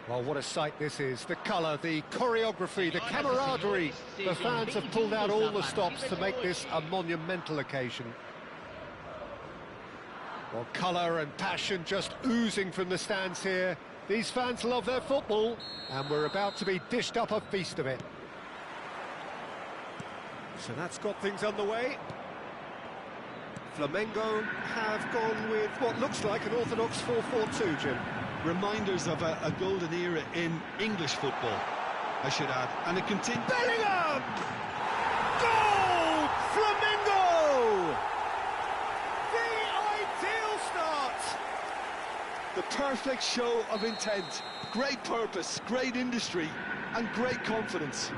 Well, what a sight this is. The colour, the choreography, the camaraderie. The fans have pulled out all the stops to make this a monumental occasion. Well, colour and passion just oozing from the stands here. These fans love their football, and we're about to be dished up a feast of it. So that's got things underway. Flamengo have gone with what looks like an orthodox 4-4-2, Jim. Reminders of a golden era in English football, I should add. And it continues. Bellingham! Goal! Flamengo! The ideal start! The perfect show of intent. Great purpose, great industry, and great confidence.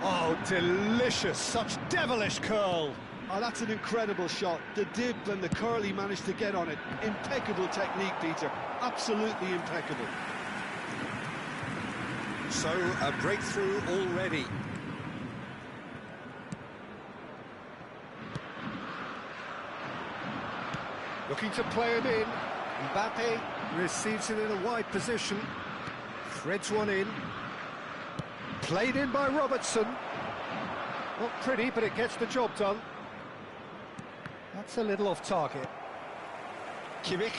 Oh, delicious! Such devilish curl! Oh, that's an incredible shot. The dip and the curl he managed to get on it. Impeccable technique, Peter. Absolutely impeccable. So, a breakthrough already. Looking to play him in. Mbappe receives it in a wide position. Threads one in. Played in by Robertson. Not pretty, but it gets the job done. That's a little off target. Kimmich.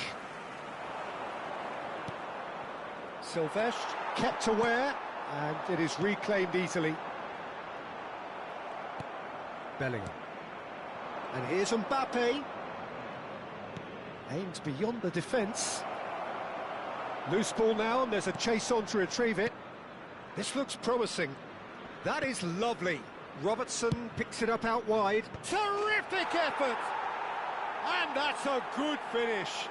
Silvestre kept aware, and it is reclaimed easily. Bellingham. And here's Mbappe. Aimed beyond the defence. Loose ball now, and there's a chase on to retrieve it. This looks promising. That is lovely. Robertson picks it up out wide. Terrific effort! And that's a good finish.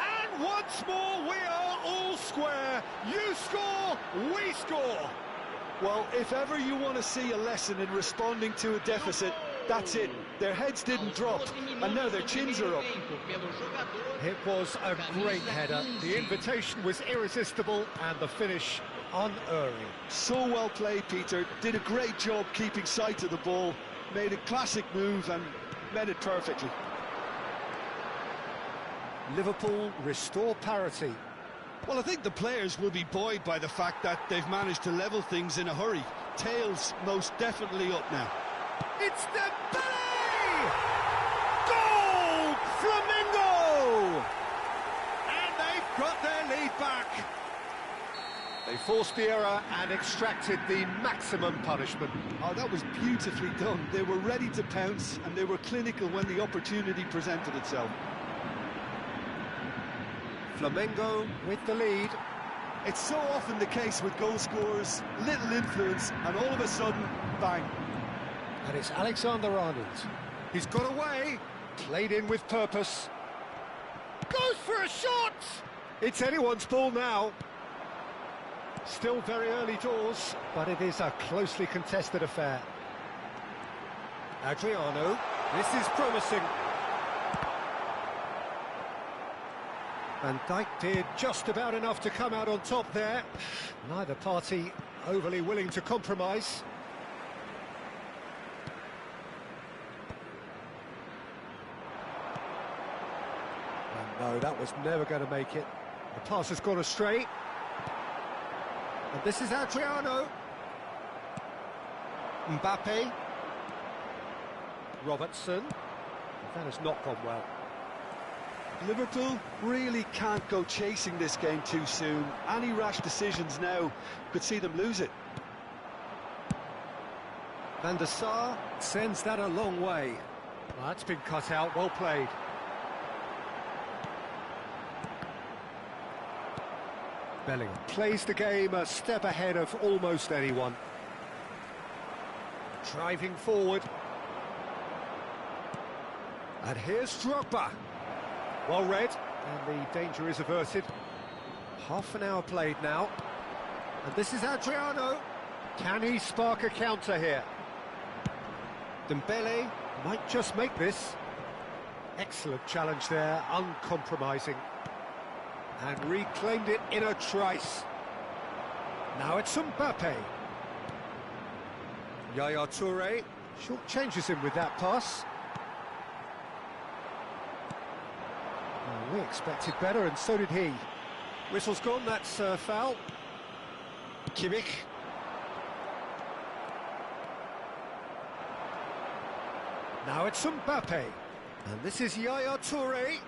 And once more, we are all square. You score, we score. Well, if ever you want to see a lesson in responding to a deficit, that's it. Their heads didn't drop, and now their chins are up. It was a great header. The invitation was irresistible, and the finish unerring. So well played, Peter. Did a great job keeping sight of the ball. Made a classic move and met it perfectly. Liverpool restore parity. Well, I think the players will be buoyed by the fact that they've managed to level things in a hurry. Tails most definitely up now. It's Dembele! Goal! Flamengo! And they've got their lead back. They forced the error and extracted the maximum punishment. Oh, that was beautifully done. They were ready to pounce, and they were clinical when the opportunity presented itself. Flamengo with the lead. It's so often the case with goal scorers, little influence, and all of a sudden, bang. And it's Alexander-Arnold. He's got away, played in with purpose. Goes for a shot! It's anyone's ball now. Still very early doors, but it is a closely contested affair. Adriano, this is promising. Van Dijk did just about enough to come out on top there. Neither party overly willing to compromise. And no, that was never going to make it. The pass has gone astray. And this is Adriano. Mbappe. Robertson. That has not gone well. Liverpool really can't go chasing this game too soon. Any rash decisions now could see them lose it. Van der Sar sends that a long way. Well, that's been cut out, well played. Bellingham plays the game a step ahead of almost anyone. Driving forward. And here's Drogba. Well read, and the danger is averted. Half an hour played now. And this is Adriano. Can he spark a counter here? Dembele might just make this. Excellent challenge there, uncompromising. And reclaimed it in a trice. Now it's Mbappe. Yaya Toure short changes him with that pass. Well, we expected better, and so did he. Whistle's gone, that's foul. Kimmich. Now it's Mbappe. And this is Yaya Toure.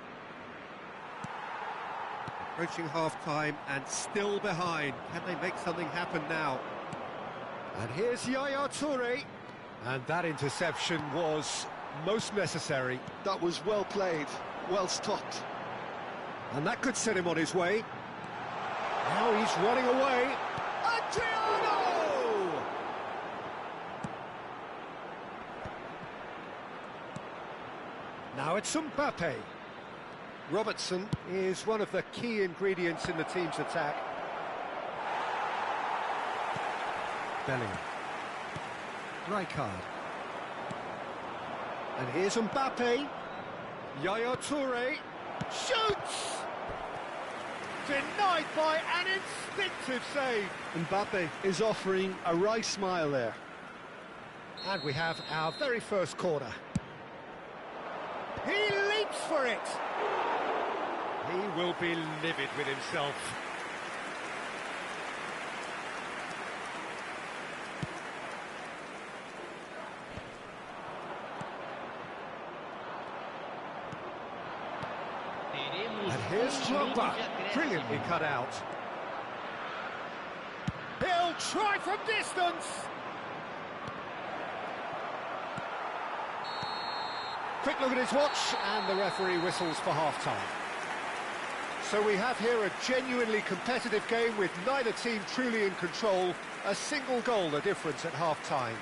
Approaching half-time and still behind. Can they make something happen now? And here's Yaya Toure. And that interception was most necessary. That was well played, well stopped. And that could set him on his way. Now he's running away. Adriano! Now it's Mbappe. Robertson is one of the key ingredients in the team's attack. Bellingham. Rijkaard. And here's Mbappe. Yaya Toure shoots! Denied by an instinctive save. Mbappe is offering a wry smile there. And we have our very first corner. He leaps for it! He will be livid with himself. And here's Drogba, brilliantly cut out. He'll try from distance! Quick look at his watch, and the referee whistles for half-time. So we have here a genuinely competitive game with neither team truly in control. A single goal the difference at half-time.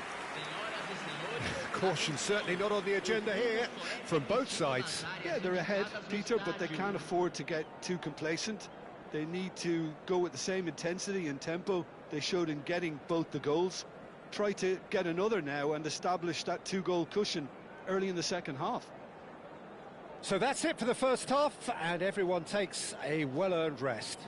Caution certainly not on the agenda here from both sides. Yeah, they're ahead, Peter, but they can't afford to get too complacent. They need to go with the same intensity and tempo they showed in getting both the goals. Try to get another now and establish that two-goal cushion early in the second half. So that's it for the first half, and everyone takes a well-earned rest.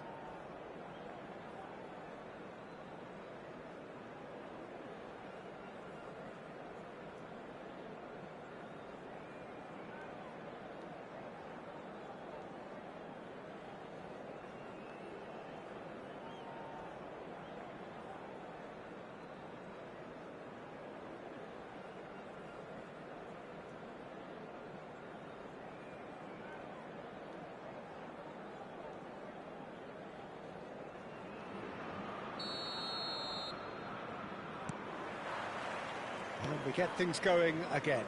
And we get things going again.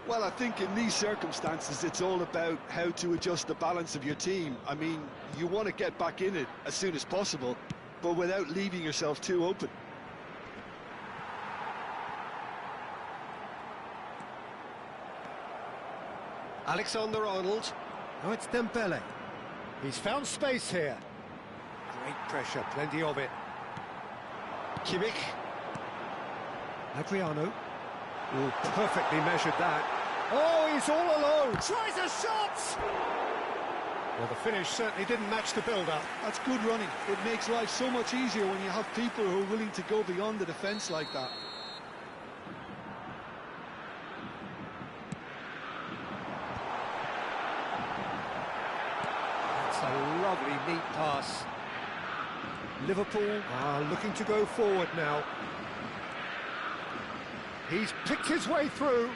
Well, I think in these circumstances, it's all about how to adjust the balance of your team. I mean, you want to get back in it as soon as possible, but without leaving yourself too open. Alexander-Arnold. Now it's Dembele. He's found space here. Great pressure, plenty of it. Kimmich. Adriano. Oh, perfectly measured that. Oh, he's all alone. Tries a shot! Well, the finish certainly didn't match the build-up. That's good running. It makes life so much easier when you have people who are willing to go beyond the defence like that. That's a lovely, neat pass. Liverpool are looking to go forward now. He's picked his way through.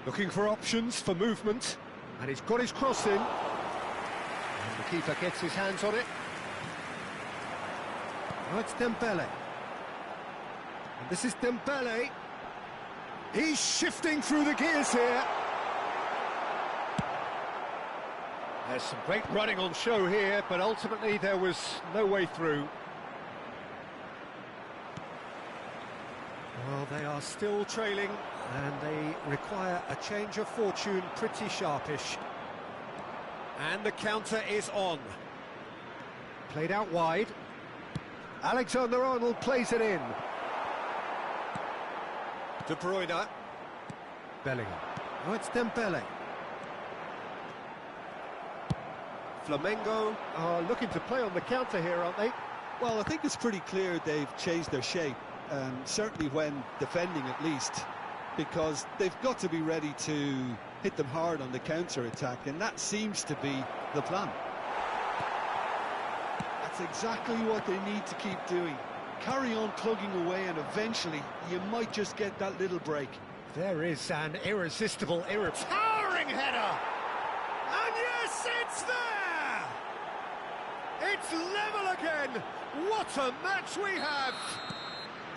Looking for options for movement. And he's got his cross in. And the keeper gets his hands on it. Now it's Dembele. And this is Dembele. He's shifting through the gears here. There's some great running on show here, but ultimately there was no way through. Well, they are still trailing, and they require a change of fortune pretty sharpish. And the counter is on. Played out wide. Alexander-Arnold plays it in. De Bruyne. Bellingham. Oh, it's Dembele. Flamengo are looking to play on the counter here, aren't they? Well, I think it's pretty clear they've changed their shape. Certainly when defending at least, because they've got to be ready to hit them hard on the counter-attack, and that seems to be the plan. That's exactly what they need to keep doing. Carry on plugging away, and eventually you might just get that little break. There is an irresistible, towering header! And yes, it's there! It's level again! What a match we have!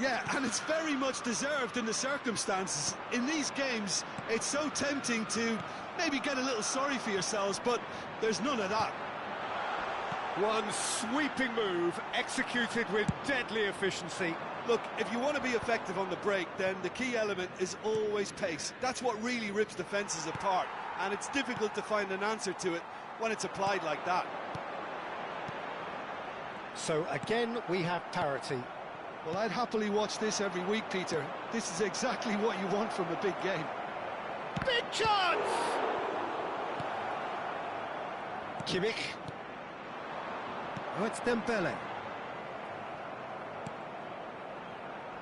Yeah, and it's very much deserved in the circumstances. In these games, it's so tempting to maybe get a little sorry for yourselves, but there's none of that. One sweeping move, executed with deadly efficiency. Look, if you want to be effective on the break, then the key element is always pace. That's what really rips defences apart, and it's difficult to find an answer to it when it's applied like that. So again, we have parity. Well, I'd happily watch this every week, Peter. This is exactly what you want from a big game. Big chance! Kimmich. Oh, it's Dembele.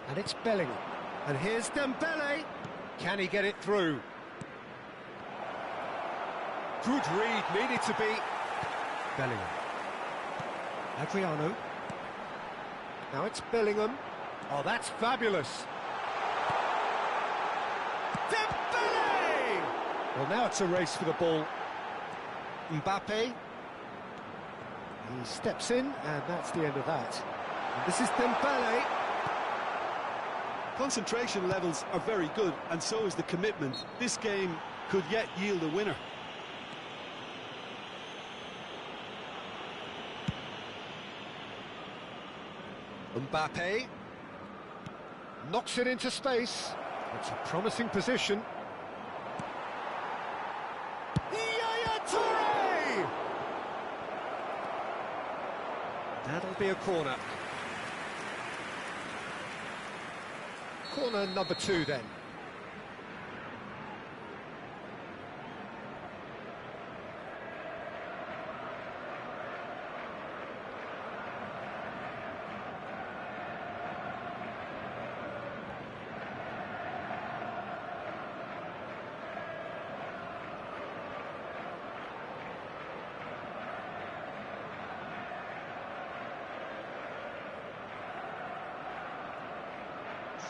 And it's Bellingham. And here's Dembele. Can he get it through? Good read, needed to be. Bellingham. Adriano. Now it's Bellingham. Oh, that's fabulous. Dembele! Well, now it's a race for the ball. Mbappe. He steps in, and that's the end of that. And this is Dembele. Concentration levels are very good, and so is the commitment. This game could yet yield a winner. Mbappe knocks it into space. It's a promising position. Yaya Toure! That'll be a corner. Corner number 2 then.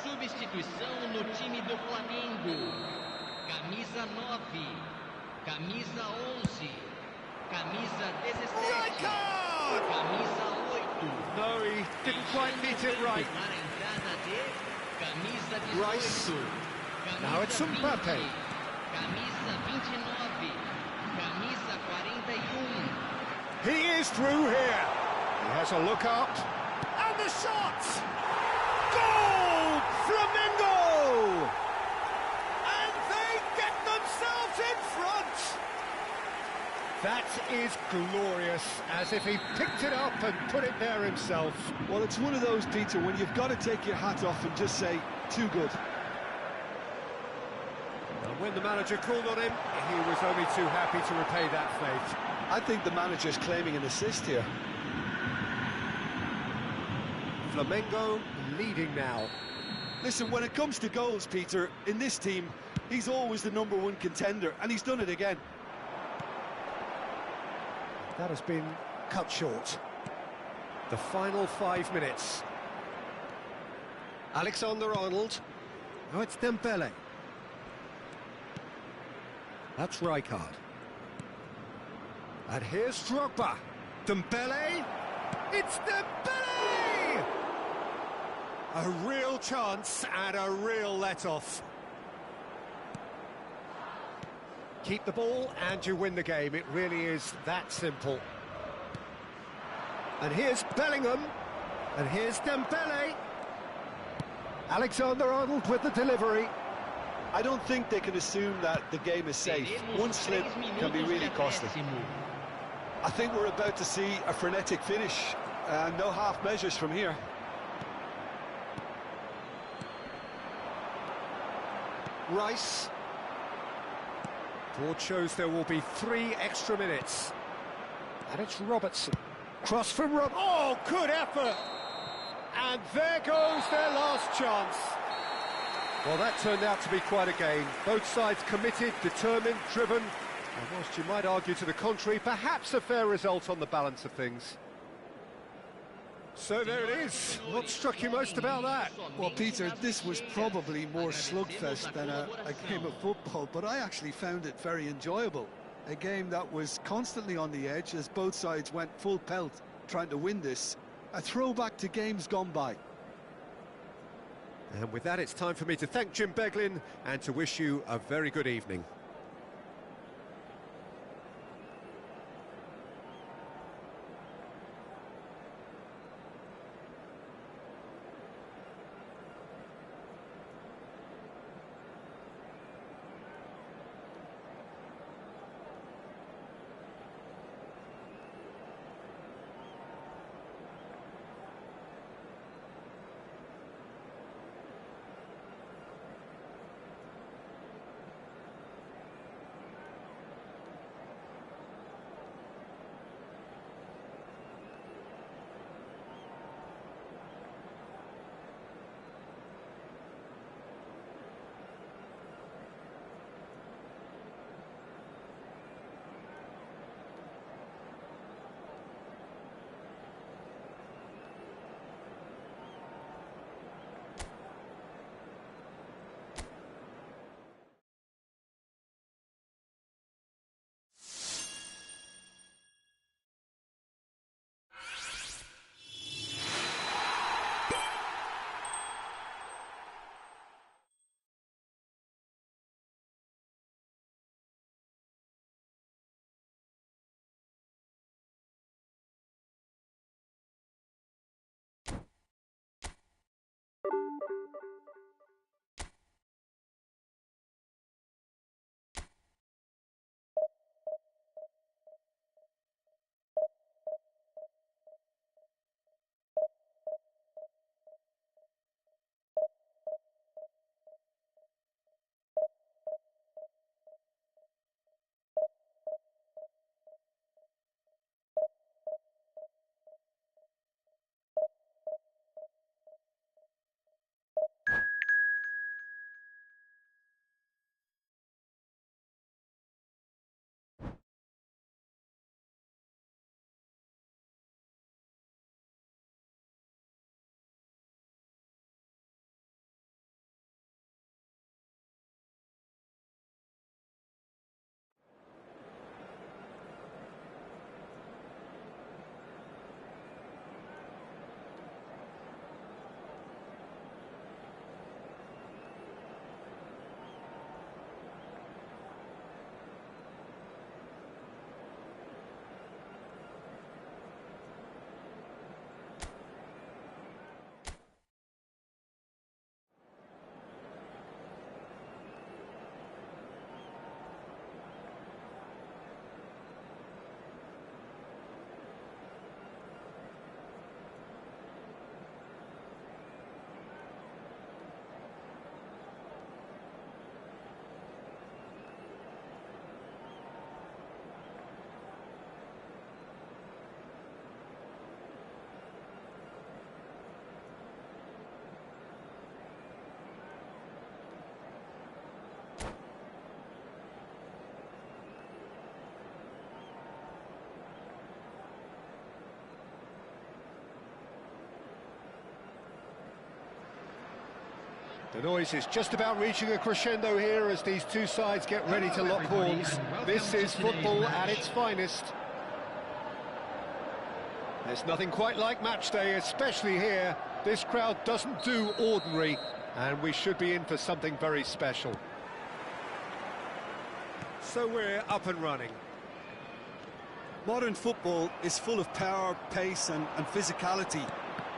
Substituição no time do Flamengo. Camisa 9, camisa 11, camisa 17, camisa 8. No, he didn't quite meet it right. Na entrada de camisa 18. Rice. Now it's Camisa Mbappe. 20, camisa 29, camisa 41. He is through here. He has a look up. And the shot! Goal! Flamengo! And they get themselves in front! That is glorious, as if he picked it up and put it there himself. Well, it's one of those, Peter, when you've got to take your hat off and just say, too good. And when the manager called on him, he was only too happy to repay that faith. I think the manager's claiming an assist here. Flamengo leading now. Listen, when it comes to goals, Peter, in this team, he's always the #1 contender, and he's done it again. That has been cut short. The final 5 minutes. Alexander-Arnold. Oh, it's Dembele. That's Rijkaard. And here's Drogba. Dembele. It's Dembele! A real chance and a real let-off. Keep the ball and you win the game. It really is that simple. And here's Bellingham. And here's Dembele. Alexander-Arnold with the delivery. I don't think they can assume that the game is safe. One slip can be really costly. I think we're about to see a frenetic finish. No half measures from here. Rice. Board shows there will be 3 extra minutes. And it's Robertson. Cross from Rob. Oh, good effort! And there goes their last chance. Well, that turned out to be quite a game. Both sides committed, determined, driven, and whilst you might argue to the contrary, perhaps a fair result on the balance of things. So there it is. What struck you most about that? Well, Peter, this was probably more slugfest than a game of football, but I actually found it very enjoyable. A game that was constantly on the edge as both sides went full pelt trying to win this. A throwback to games gone by. And with that, it's time for me to thank Jim Beglin and to wish you a very good evening. The noise is just about reaching a crescendo here as these two sides get ready to lock horns. This is football at its finest. There's nothing quite like match day, especially here. This crowd doesn't do ordinary, and we should be in for something very special. So we're up and running. Modern football is full of power, pace and physicality.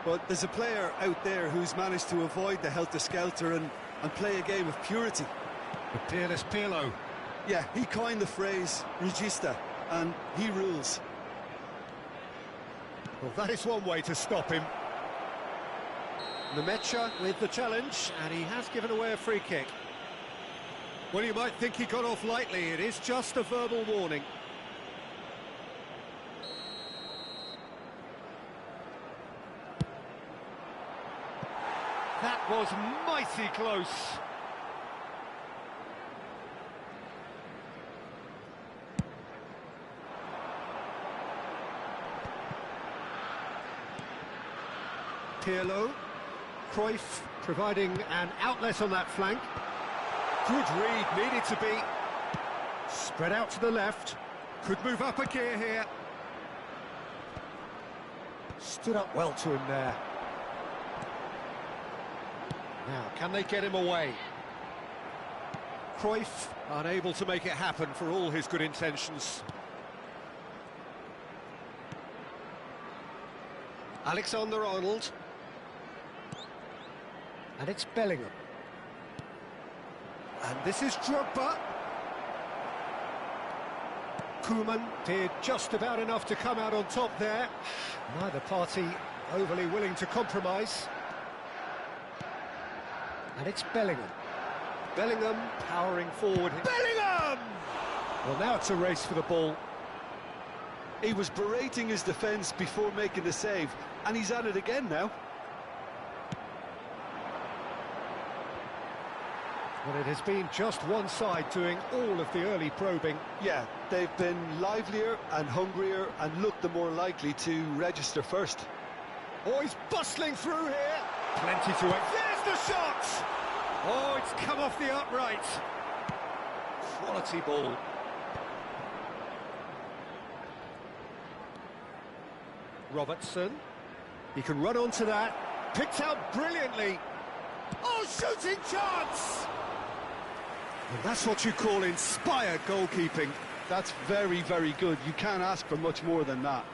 But there's a player out there who's managed to avoid the helter-skelter and play a game of purity. The peerless Pirlo. Yeah, he coined the phrase regista, and he rules. Well, that is one way to stop him. Nemecha with the challenge, and he has given away a free kick. Well, you might think he got off lightly. It is just a verbal warning. That was mighty close. Pirlo. Cruyff providing an outlet on that flank. Good read, needed to be. Spread out to the left. Could move up a gear here. Stood up well to him there. Now, can they get him away? Cruyff unable to make it happen for all his good intentions. Alexander-Arnold. And it's Bellingham. And this is Drogba. Koeman did just about enough to come out on top there. Neither party overly willing to compromise. And it's Bellingham. Bellingham powering forward. Bellingham! Well, now it's a race for the ball. He was berating his defence before making the save, and he's at it again now. Well, it has been just one side doing all of the early probing. Yeah, they've been livelier and hungrier and looked the more likely to register first. Oh, he's bustling through here. Plenty to it. There's the shot! Oh, it's come off the upright. Quality ball. Robertson. He can run onto that. Picked out brilliantly. Oh, shooting chance! And that's what you call inspired goalkeeping. That's very, very good. You can't ask for much more than that.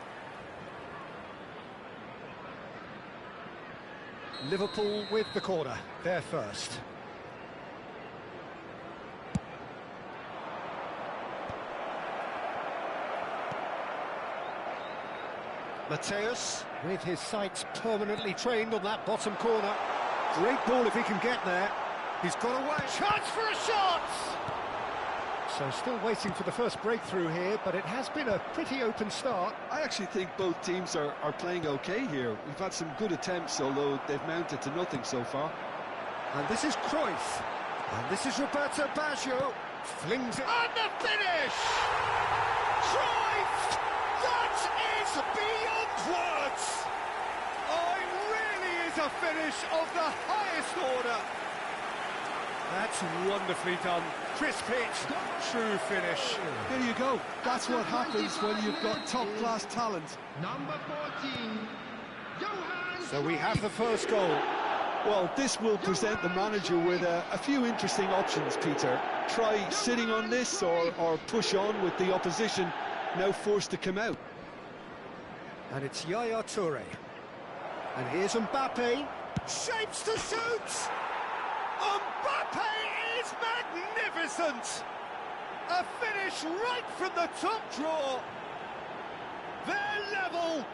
Liverpool with the corner. They're first. Mateus, with his sights permanently trained on that bottom corner. Great ball if he can get there. He's got away. Chance for a shot! So still waiting for the first breakthrough here, but it has been a pretty open start. I actually think both teams are playing okay here. We've had some good attempts, although they've mounted to nothing so far. And this is Cruyff. And this is Roberto Baggio. Flings it. And the finish! Cruyff! That is beyond words! Oh, it really is a finish of the highest order. That's wonderfully done. Crisp hit, true finish. There you go. That's what happens when you've got top-class talent. Number 14, Johan. So we have the first goal. Well, this will present the manager with a few interesting options, Peter. Try sitting on this or push on with the opposition now forced to come out. And it's Yaya Toure. And here's Mbappe. Shapes to shoot! Mbappe is magnificent! A finish right from the top draw. They're level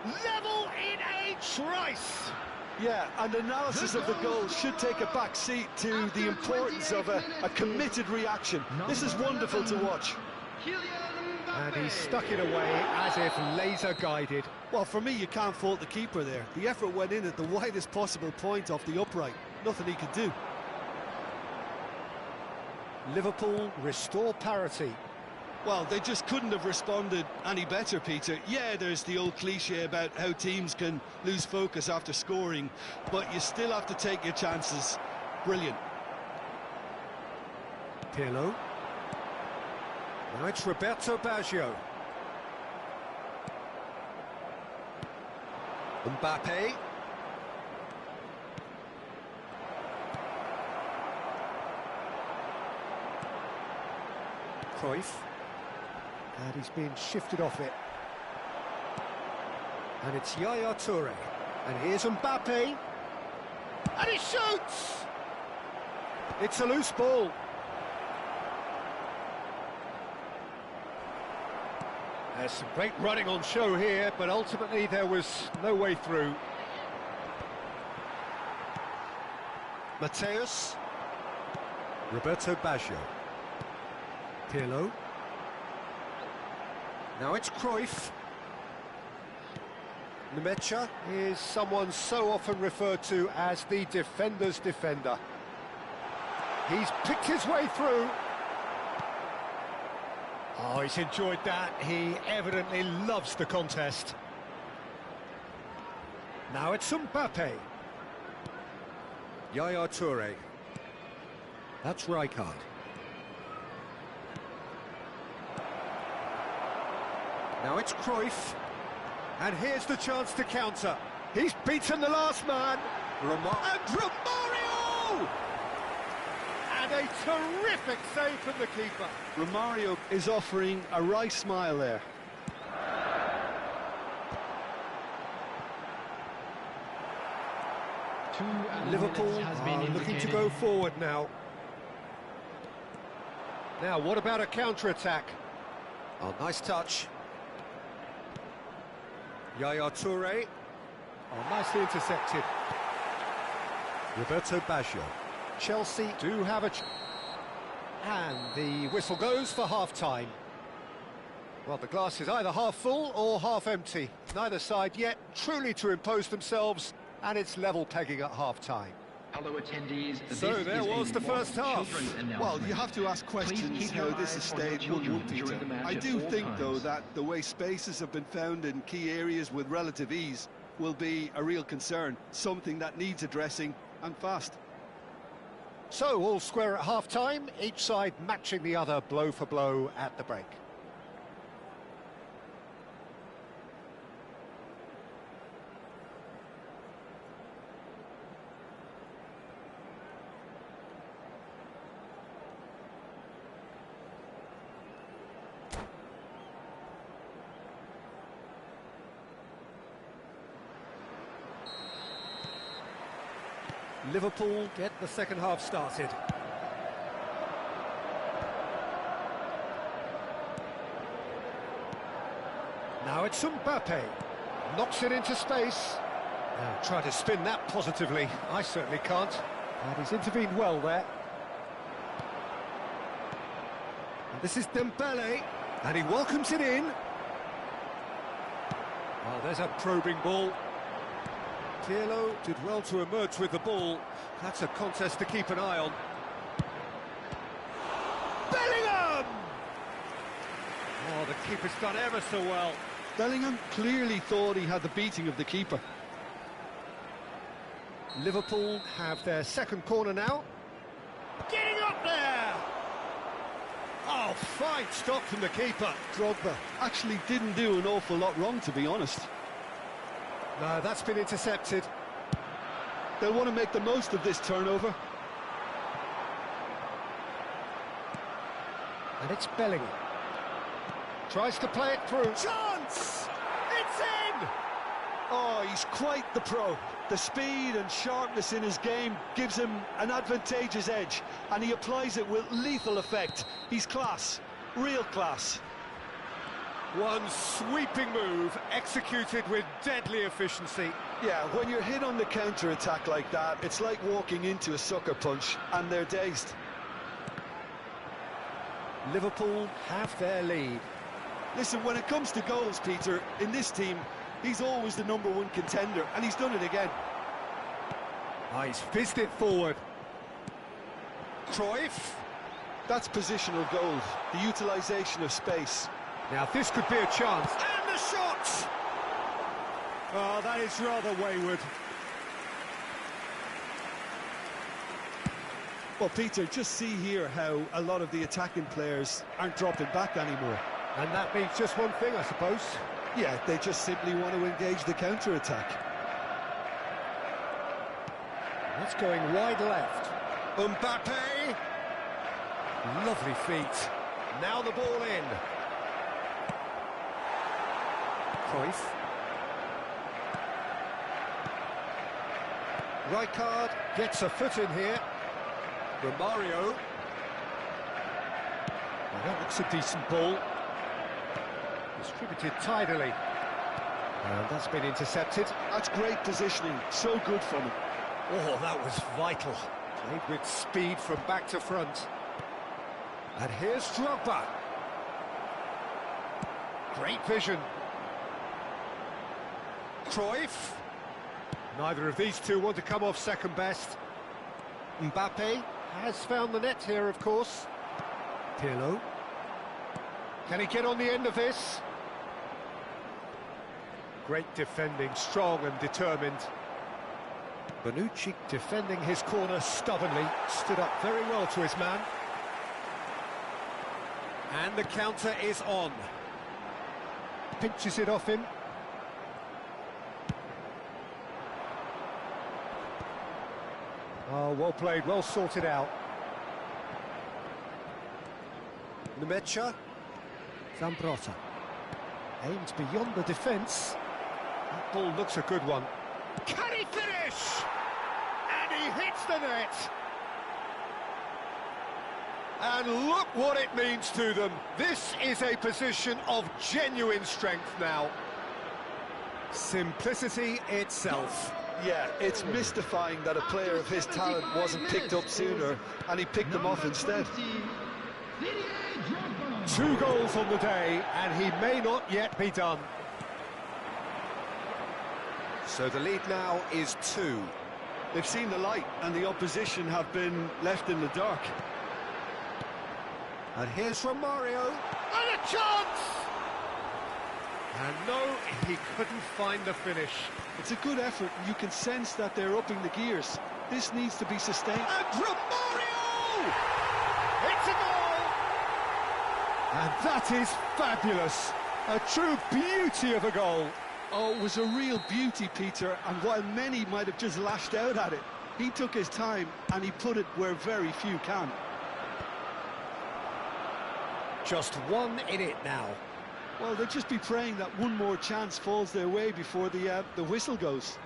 in a trice. Yeah, and analysis of the goal should take a back seat to the importance of a committed reaction. This is wonderful to watch. And he stuck it away as if laser-guided. Well, for me, you can't fault the keeper there. The effort went in at the widest possible point off the upright. Nothing he could do. Liverpool restore parity. Well, they just couldn't have responded any better, Peter. Yeah, there's the old cliche about how teams can lose focus after scoring, but you still have to take your chances. Brilliant. Pirlo. Now it's Roberto Baggio. Mbappe. Cruyff. And he's been shifted off it. And it's Yaya Toure. And here's Mbappe. And he shoots! It's a loose ball. There's some great running on show here, but ultimately there was no way through. Mateus. Roberto Baggio. Pirlo. Now it's Cruyff. Nemecha is someone so often referred to as the defender's defender. He's picked his way through. Oh, he's enjoyed that. He evidently loves the contest. Now it's Mbappe. Yaya Toure. That's Rijkaard. Now it's Cruyff. And here's the chance to counter. He's beaten the last man. And Romario! And a terrific save from the keeper. Romario is offering a wry smile there. Liverpool are looking to go forward now. Now, what about a counter-attack? Oh, nice touch. Yaya Toure. Oh, nicely intercepted. Roberto Baggio. Chelsea do have a... And the whistle goes for half-time. Well, the glass is either half full or half empty. Neither side yet truly to impose themselves, and it's level pegging at half-time. Hello attendees. So there was the first half. Well, you have to ask questions how this has stayed 1-1, Peter. I do think, though, that the way spaces have been found in key areas with relative ease will be a real concern, something that needs addressing, and fast. So, all square at half-time, each side matching the other blow for blow at the break. Liverpool get the second half started. Now it's Mbappe. Knocks it into space. Now try to spin that positively. I certainly can't. And he's intervened well there. And this is Dembele. And he welcomes it in. Oh, there's a probing ball. Pirlo did well to emerge with the ball. That's a contest to keep an eye on. Bellingham! Oh, the keeper's done ever so well. Bellingham clearly thought he had the beating of the keeper. Liverpool have their second corner now. Getting up there! Oh, fine stop from the keeper. Drogba actually didn't do an awful lot wrong, to be honest. No, that's been intercepted. They'll want to make the most of this turnover. And it's Bellingham. Tries to play it through. Chance! It's in! Oh, he's quite the pro. The speed and sharpness in his game gives him an advantageous edge, and he applies it with lethal effect. He's class, real class. One sweeping move, executed with deadly efficiency. Yeah, when you're hit on the counter-attack like that, it's like walking into a sucker punch, and they're dazed. Liverpool have their lead. Listen, when it comes to goals, Peter, in this team, he's always the #1 contender, and he's done it again. Oh, he's fizzed it forward. Cruyff. That's positional goals, the utilisation of space. Now this could be a chance. And the shot! Oh, that is rather wayward. Well, Peter, just see here how a lot of the attacking players aren't dropping back anymore. And that means just one thing, I suppose. Yeah, they just simply want to engage the counter-attack. That's going wide left. Mbappe! Lovely feet. Now the ball in. Cruyff. Rijkaard gets a foot in here. Romario. Well, that looks a decent ball. Distributed tidily. And that's been intercepted. That's great positioning, so good from him. Oh, that was vital. Played with speed from back to front. And here's Drogba. Great vision. Cruyff. Neither of these two want to come off second best. Mbappe has found the net here, of course. Pirlo. Can he get on the end of this? Great defending, strong and determined. Bonucci defending his corner stubbornly, stood up very well to his man. And the counter is on. Pinches it off him. Oh, well played, well sorted out. Nemecha. Zambrotta. Aimed beyond the defence. That ball looks a good one. Can he finish? And he hits the net. And look what it means to them. This is a position of genuine strength now. Simplicity itself. Yeah, it's mystifying that a player of his talent wasn't picked up sooner, and he picked them off instead. 2 goals on the day, and he may not yet be done. So the lead now is 2. They've seen the light, and the opposition have been left in the dark. And here's Romario, and a chance! And no, he couldn't find the finish. It's a good effort, and you can sense that they're upping the gears. This needs to be sustained. And Romario! It's a goal! And that is fabulous. A true beauty of a goal. Oh, it was a real beauty, Peter, and while many might have just lashed out at it, he took his time and he put it where very few can. Just 1 in it now. Well, they'll just be praying that one more chance falls their way before the whistle goes.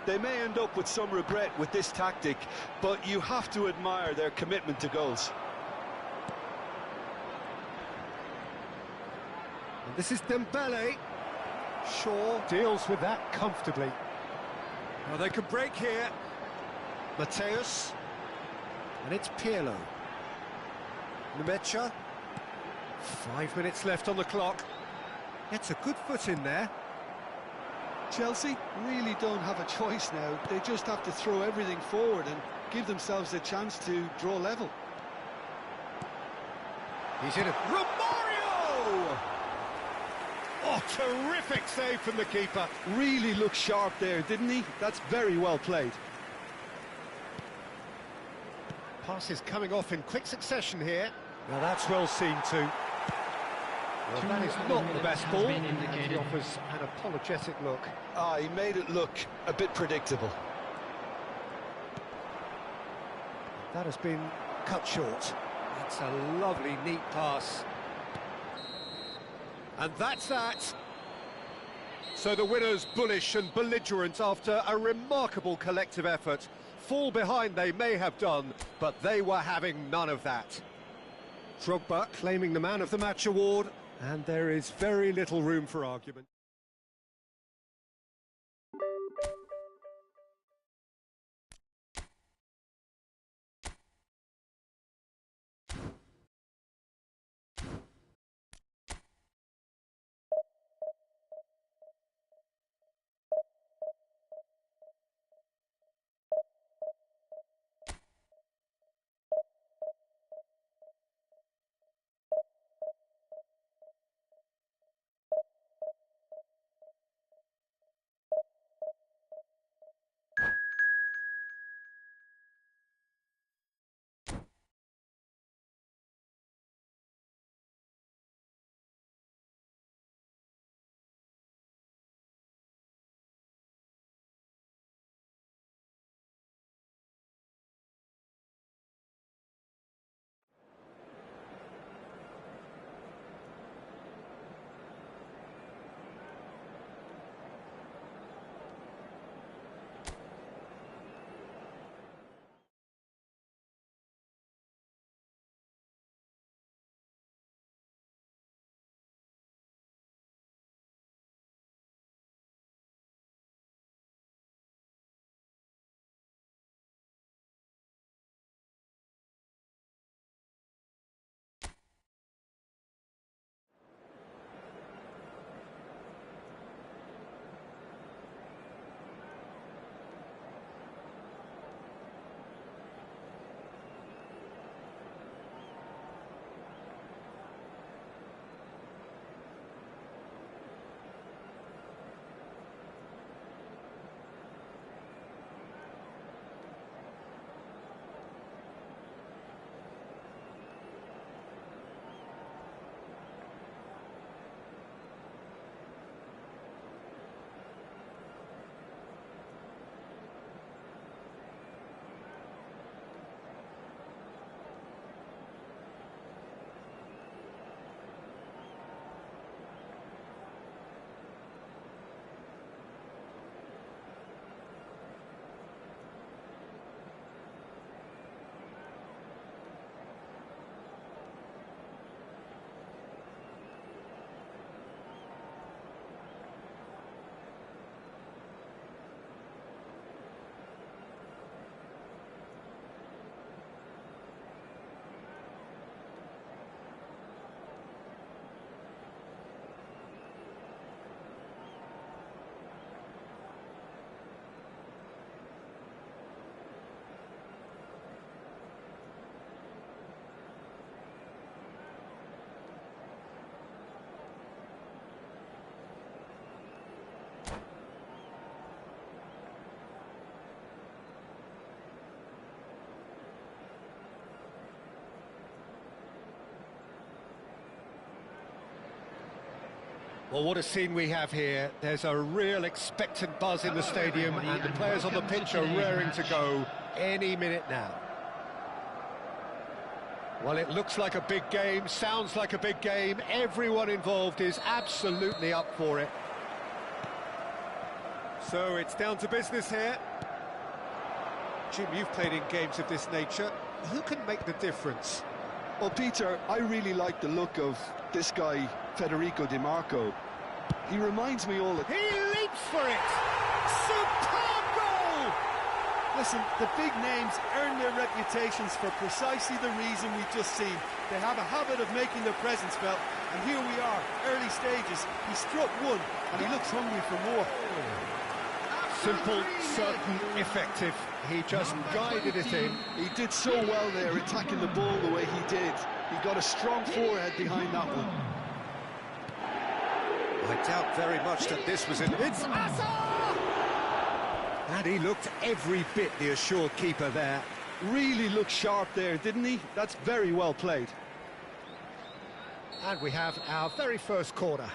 They may end up with some regret with this tactic, but you have to admire their commitment to goals. And this is Dembele. Shaw deals with that comfortably. Well, they can break here. Mateus. And it's Pirlo. Nemecha. 5 minutes left on the clock. Gets a good foot in there. Chelsea really don't have a choice now. They just have to throw everything forward and give themselves a chance to draw level. He's in it. Romario! Oh, terrific save from the keeper. Really looked sharp there, didn't he? That's very well played. Passes coming off in quick succession here. Now that's well seen too. Well, that is not the best ball, and he offers an apologetic look. Ah, he made it look a bit predictable. That has been cut short. That's a lovely, neat pass. And that's that. So the winners bullish and belligerent after a remarkable collective effort. Fall behind they may have done, but they were having none of that. Drogba claiming the Man of the Match award, and there is very little room for argument. Well, what a scene we have here. There's a real expectant buzz in the stadium, and the players on the pitch are raring to go any minute now. Well, it looks like a big game, sounds like a big game. Everyone involved is absolutely up for it. So it's down to business here. Jim, you've played in games of this nature. Who can make the difference? Well, Peter, I really like the look of this guy, Federico Di Marco. He reminds me all the... He leaps for it! Superb goal! Listen, the big names earn their reputations for precisely the reason we've just seen. They have a habit of making their presence felt, and here we are, early stages. He struck one, and he looks hungry for more. Simple, certain, effective. He just guided it in. He did so well there, attacking the ball the way he did. He got a strong forehead behind that one. I doubt very much that this was in... It's Hazard! And he looked every bit the assured keeper there. Really looked sharp there, didn't he? That's very well played. And we have our very first corner.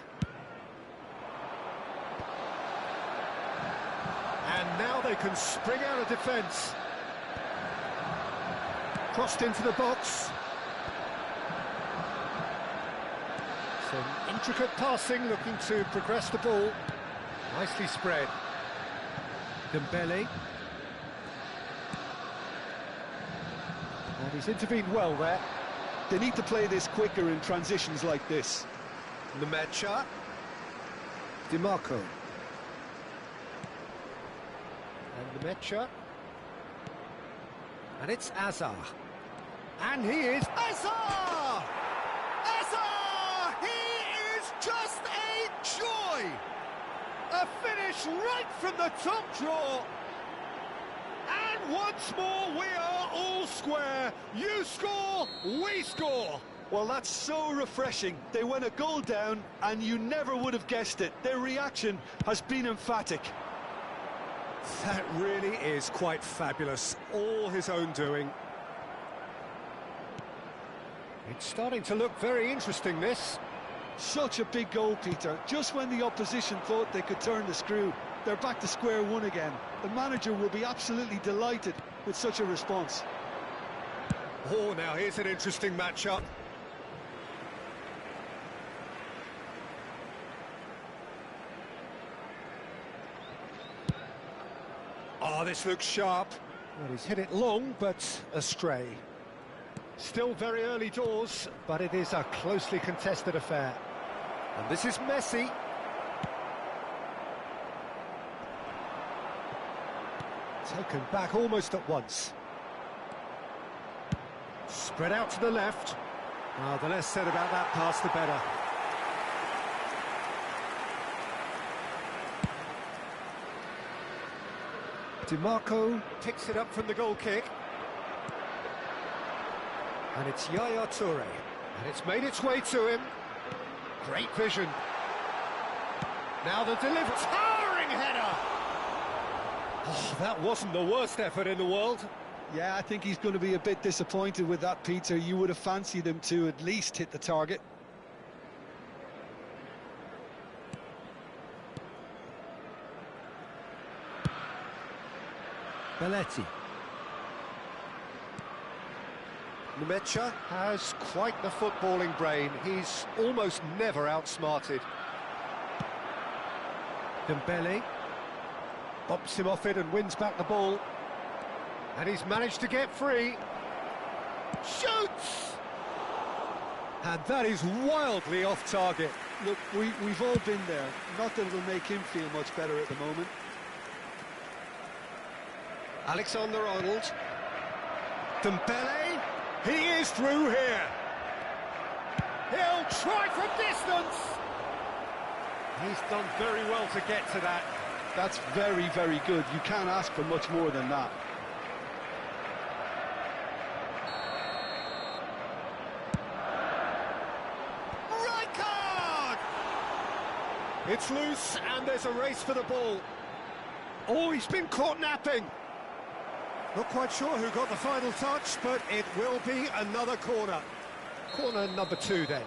And now they can spring out of defence. Crossed into the box. Some intricate passing, looking to progress the ball. Nicely spread. Dembele. And he's intervened well there. They need to play this quicker in transitions like this. Nemecha. Di Marco. And Nemecha. And it's Hazard. And he is Hazard! Hazard! He is just a joy! A finish right from the top draw. And once more we are all square. You score, we score. Well, that's so refreshing. They went a goal down and you never would have guessed it. Their reaction has been emphatic. That really is quite fabulous. All his own doing. It's starting to look very interesting, this. Such a big goal, Peter. Just when the opposition thought they could turn the screw, they're back to square one again. The manager will be absolutely delighted with such a response. Oh, now here's an interesting matchup. Oh, this looks sharp. Well, he's hit it long, but astray. Still very early doors, but it is a closely contested affair. And this is Messi. Taken back almost at once. Spread out to the left. Oh, the less said about that pass, the better. Di Marco picks it up from the goal kick. And it's Yaya Toure. And it's made its way to him. Great vision. Now the delivery. Towering header! Oh, that wasn't the worst effort in the world. Yeah, I think he's going to be a bit disappointed with that, Peter. You would have fancied him to at least hit the target. Belletti. Nemecha has quite the footballing brain. He's almost never outsmarted. Dembele bumps him off it and wins back the ball. And he's managed to get free. Shoots! And that is wildly off target. Look, we've all been there. Not that it'll make him feel much better at the moment. Alexander-Arnold. Dembele. He is through here. He'll try from distance. He's done very well to get to that. That's very, very good. You can't ask for much more than that. Right card! It's loose and there's a race for the ball. Oh, he's been caught napping. Not quite sure who got the final touch, but it will be another corner. Corner number 2 then.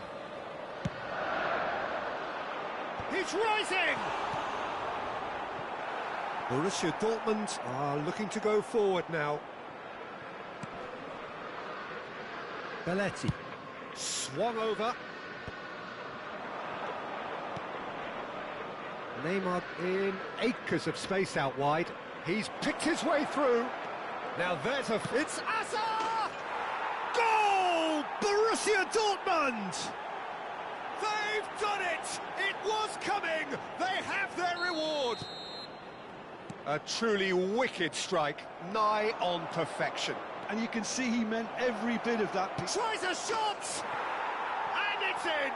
He's rising! Borussia Dortmund are looking to go forward now. Belletti. Swung over. Neymar in acres of space out wide. He's picked his way through. Now there's it's Hazard! Goal! Borussia Dortmund! They've done it! It was coming! They have their reward! A truly wicked strike, nigh on perfection. And you can see he meant every bit of that. Tries a shot! And it's in!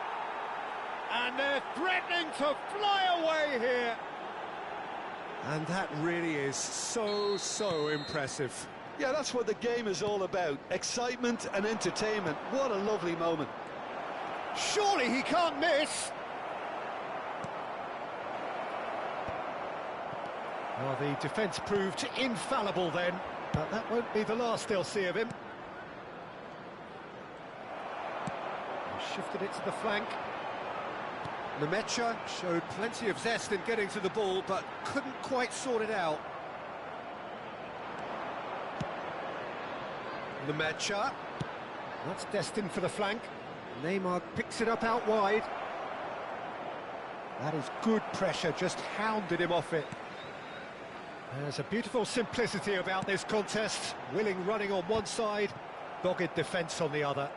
And they're threatening to fly away here. And that really is so impressive. Yeah, that's what the game is all about. Excitement and entertainment. What a lovely moment. Surely he can't miss. Well, the defence proved infallible then, but that won't be the last they'll see of him. He shifted it to the flank. Nemecha showed plenty of zest in getting to the ball, but couldn't quite sort it out. Nemecha. That's destined for the flank. Neymar picks it up out wide. That is good pressure, just hounded him off it. There's a beautiful simplicity about this contest. Willing running on one side, dogged defence on the other.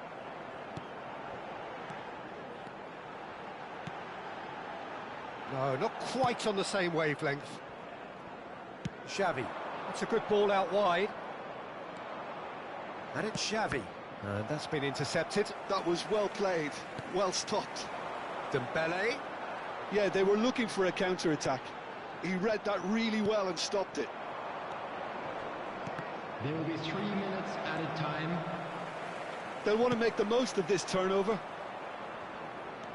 No, not quite on the same wavelength. Xavi. That's a good ball out wide. And it's Xavi. And that's been intercepted. That was well played, well stopped. Dembele. Yeah, they were looking for a counter-attack. He read that really well and stopped it. There will be 3 minutes added time. They'll want to make the most of this turnover.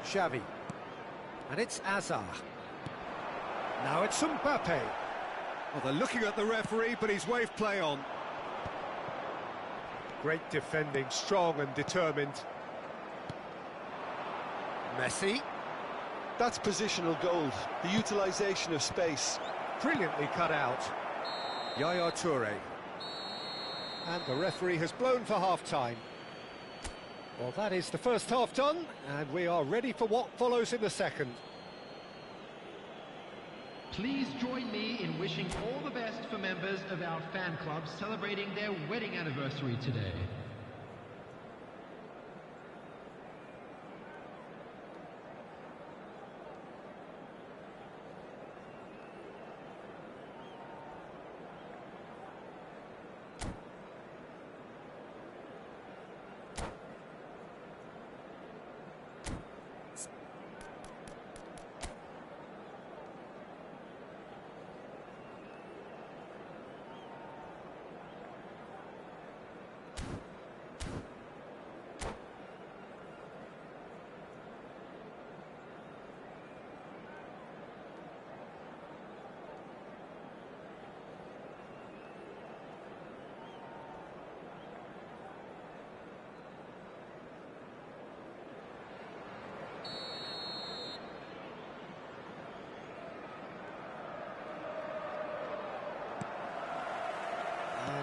Xavi. And it's Hazard. Now it's Mbappe. Well, they're looking at the referee, but he's waved play on. Great defending, strong and determined. Messi. That's positional gold, the utilisation of space. Brilliantly cut out. Yaya Toure. And the referee has blown for half-time. Well, that is the first half done, and we are ready for what follows in the second. Please join me in wishing all the best for members of our fan club celebrating their wedding anniversary today.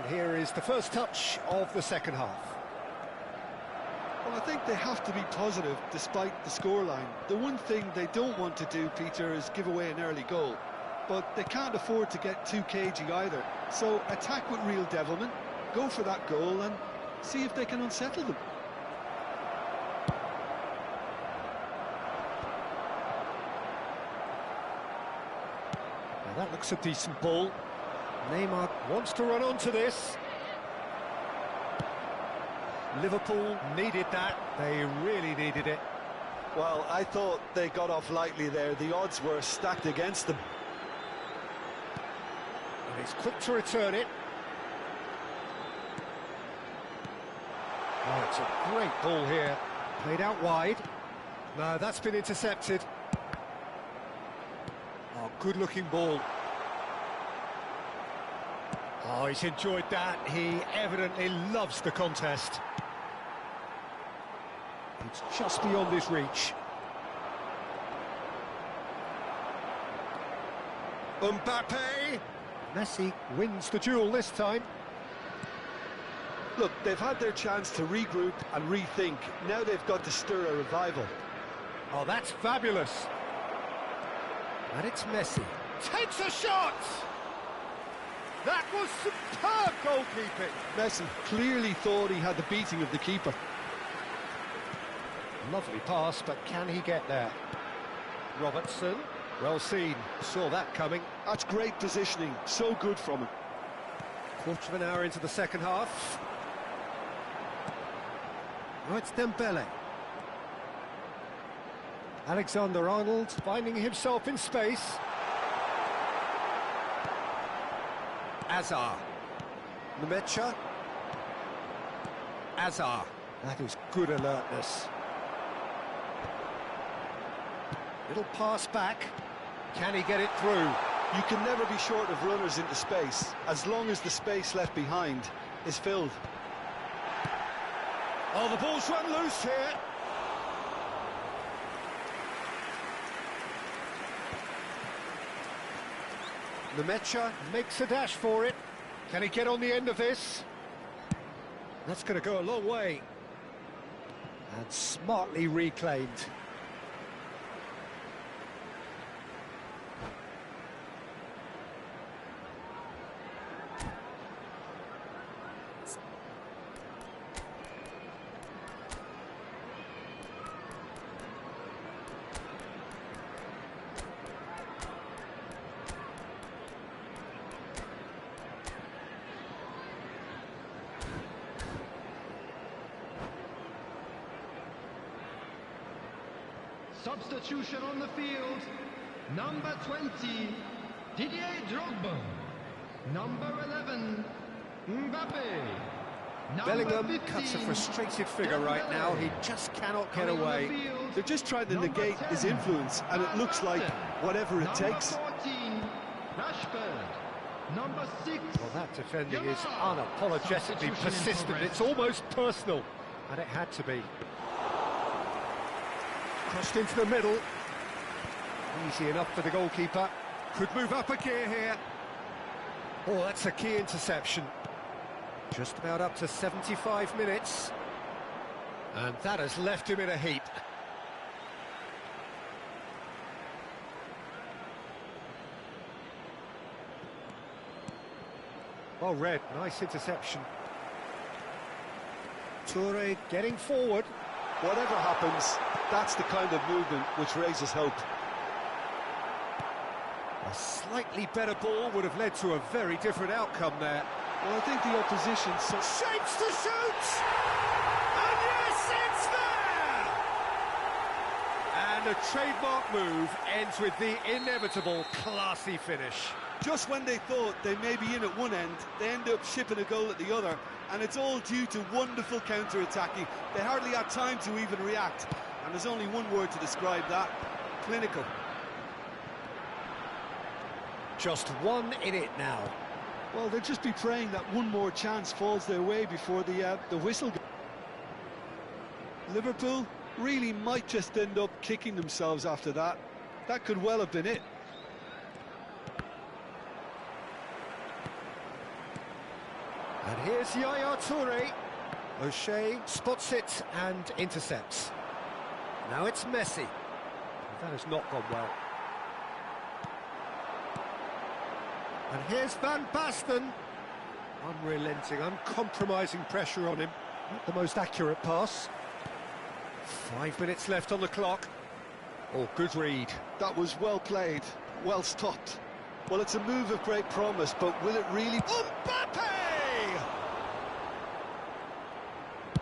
Here is the first touch of the second half. Well, I think they have to be positive despite the scoreline. The one thing they don't want to do, Peter, is give away an early goal. But they can't afford to get too cagey either. So attack with real devilment, go for that goal and see if they can unsettle them. Now that looks a decent ball. Neymar wants to run onto this. Liverpool needed that. They really needed it. Well, I thought they got off lightly there. The odds were stacked against them. And he's quick to return it. Oh, it's a great ball here. Played out wide. No, that's been intercepted. Oh, good-looking ball. Oh, he's enjoyed that. He evidently loves the contest. It's just beyond his reach. Mbappe! Messi wins the duel this time. Look, they've had their chance to regroup and rethink. Now they've got to stir a revival. Oh, that's fabulous. And it's Messi. Takes a shot! That was superb goalkeeping. Messi clearly thought he had the beating of the keeper. Lovely pass, but can he get there? Robertson, well seen, saw that coming. That's great positioning, so good from him. Quarter of an hour into the second half. Oh, it's Dembele. Alexander-Arnold finding himself in space. Azar. Nemecha. Azar. That is good alertness. Little pass back. Can he get it through? You can never be short of runners into space, as long as the space left behind is filled. Oh, the ball's run loose here. Nemecha makes a dash for it. Can he get on the end of this? That's going to go a long way. And smartly reclaimed. Substitution on the field. Number 20, Didier Drogba. Number 11, Mbappe. Bellingham 15, cuts a frustrated figure right now. He just cannot get away. They're just trying to negate his influence, and it looks like whatever it takes. Number 14, Rashford. Number 6. Well, that defending is unapologetically persistent. It's almost personal, and it had to be. Crossed into the middle. Easy enough for the goalkeeper. Could move up a gear here. Oh, that's a key interception. Just about up to 75 minutes. And that has left him in a heap. Well read, nice interception. Toure getting forward. Whatever happens, that's the kind of movement which raises hope. A slightly better ball would have led to a very different outcome there. Well, I think the opposition... Shapes to shoot! And yes, it's there! And a trademark move ends with the inevitable classy finish. Just when they thought they may be in at one end, they end up shipping a goal at the other, and it's all due to wonderful counter-attacking. They hardly had time to even react, and there's only one word to describe that: clinical. Just one in it now. Well, they'll just be praying that one more chance falls their way before the whistle goes. Liverpool really might just end up kicking themselves after that. That could well have been it. And here's Yaya Toure. O'Shea spots it and intercepts. Now it's Messi. That has not gone well. And here's Van Basten. Unrelenting, uncompromising pressure on him. Not the most accurate pass. 5 minutes left on the clock. Oh, good read. That was well played, well stopped. Well, it's a move of great promise, but will it really... Mbappe!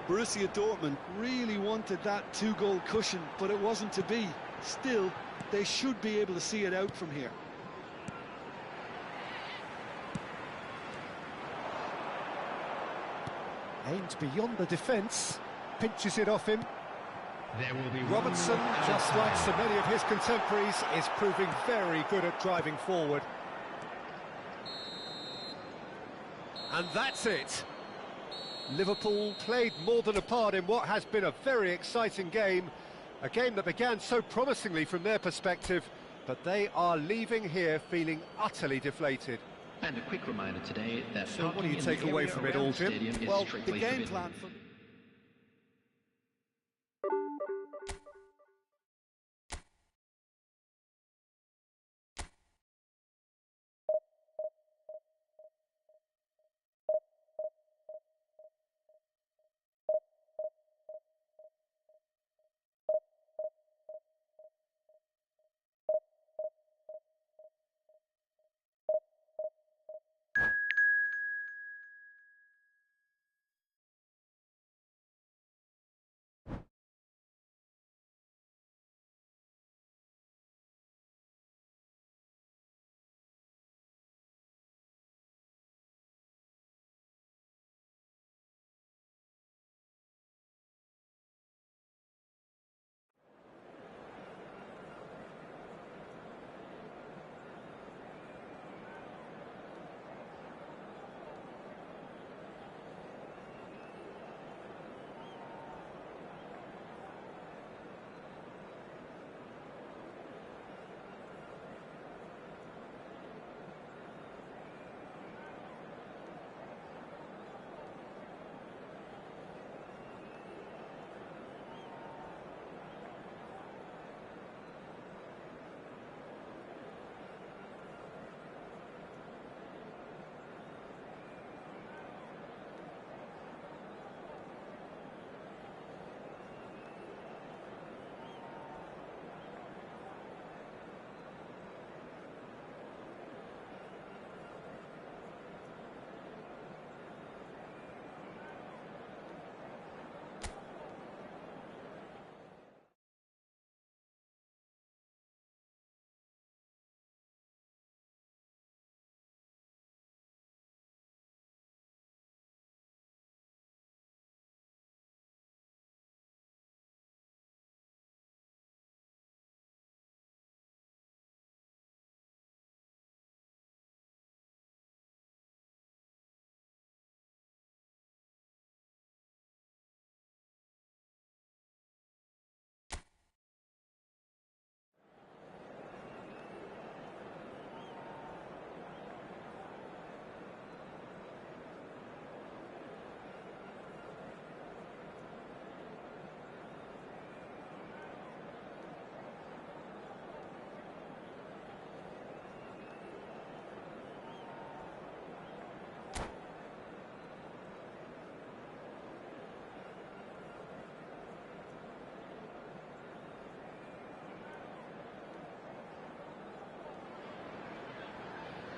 Borussia Dortmund really wanted that two-goal cushion, but it wasn't to be. Still, they should be able to see it out from here. Aimed beyond the defence, pinches it off him. There will be Robertson, just like so many of his contemporaries, is proving very good at driving forward. And that's it. Liverpool played more than a part in what has been a very exciting game. A game that began so promisingly from their perspective, but they are leaving here feeling utterly deflated. And a quick reminder today that So what do you parking in take the away area from it around all, the Jim? stadium is Well, the strictly game forbidden. plan for...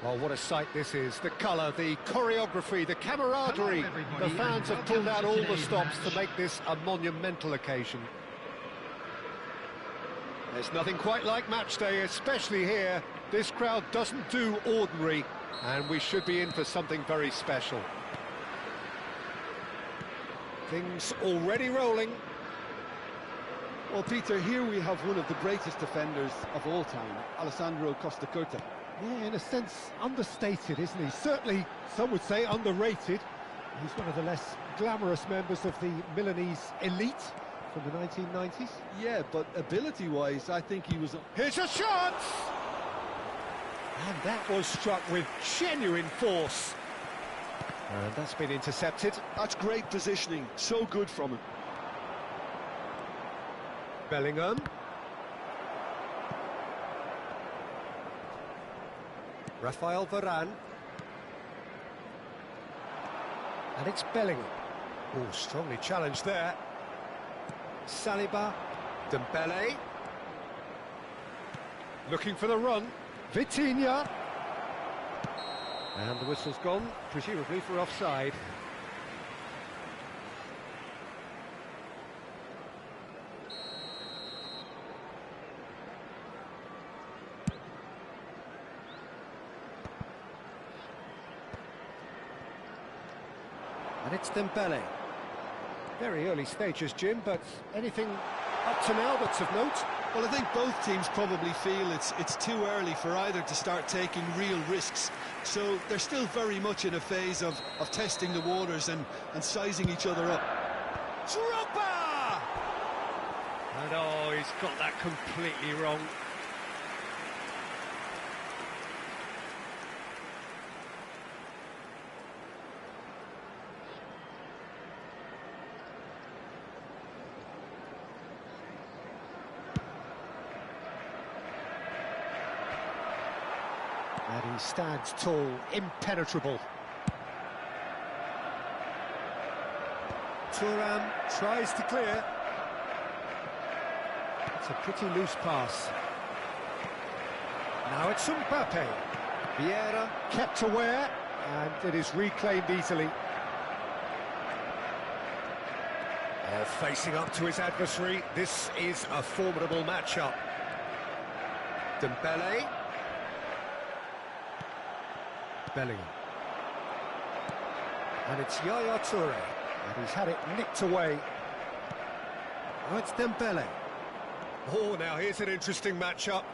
Well, what a sight this is. The colour, the choreography, the camaraderie. Hello, everybody, The fans and have pulled out welcome to all the today's stops match. to make this a monumental occasion. There's nothing quite like match day, especially here. This crowd doesn't do ordinary, and we should be in for something very special. Things already rolling. Well, Peter, here we have one of the greatest defenders of all time, Alessandro Costacurta. Yeah, in a sense, understated, isn't he? Certainly, some would say underrated. He's one of the less glamorous members of the Milanese elite from the 1990s. Yeah, but ability-wise, I think he was... Here's a shot! And that was struck with genuine force. And that's been intercepted. That's great positioning, so good from him. Bellingham. Rafael Varane. And it's Bellingham. Oh, strongly challenged there. Saliba. Dembele. Looking for the run. Vitinha. And the whistle's gone, presumably for offside. And it's Dembele. Very early stages, Jim, but anything up to now that's of note? Well, I think both teams probably feel it's too early for either to start taking real risks. So they're still very much in a phase of testing the waters and sizing each other up. Drogba! And oh, he's got that completely wrong. And he stands tall, impenetrable. Thuram tries to clear. It's a pretty loose pass. Now it's Mbappe. Vieira kept aware, and it is reclaimed easily. Facing up to his adversary, this is a formidable matchup. Dembele. Bellingham. And it's Yaya Toure. And he's had it nicked away. Oh, it's Dembele. Oh, now here's an interesting matchup.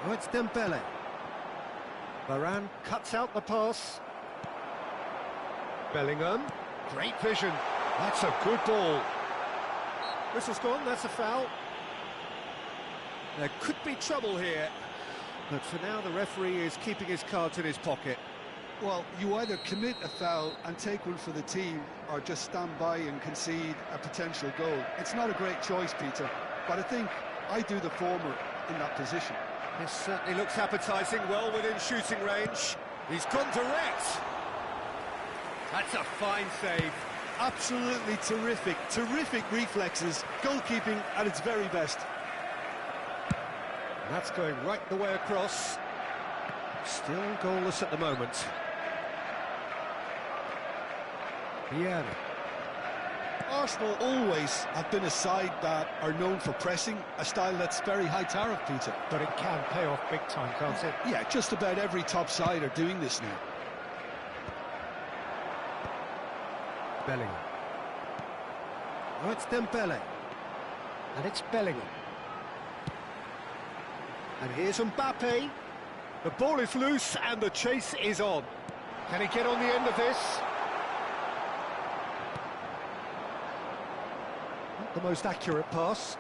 Oh, it's Dembele. Varane cuts out the pass. Bellingham. Great vision. That's a good ball. Whistle's gone, that's a foul. There could be trouble here. But for now, the referee is keeping his cards in his pocket. Well, you either commit a foul and take one for the team, or just stand by and concede a potential goal. It's not a great choice, Peter, but I think I do the former in that position. This certainly looks appetising, well within shooting range. He's gone direct. That's a fine save. Absolutely terrific, terrific reflexes, goalkeeping at its very best. That's going right the way across. Still goalless at the moment. Vieira. Arsenal always have been a side that are known for pressing, a style that's very high tariff, Peter. But it can pay off big time, can't it? Yeah, just about every top side are doing this now. Bellingham. Oh, it's Dembele. And it's Bellingham. And here's Mbappe. The ball is loose and the chase is on. Can he get on the end of this? Not the most accurate pass.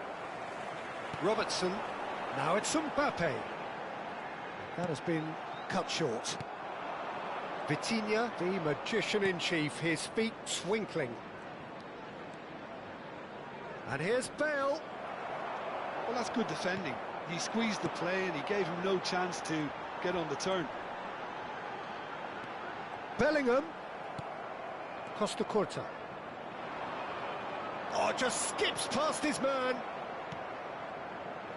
Robertson. Now it's Mbappe. That has been cut short. Vitinha, the magician-in-chief, his feet twinkling. And here's Bale. Well, that's good defending. He squeezed the play and he gave him no chance to get on the turn. Bellingham. Costa Curta. Oh, just skips past his man.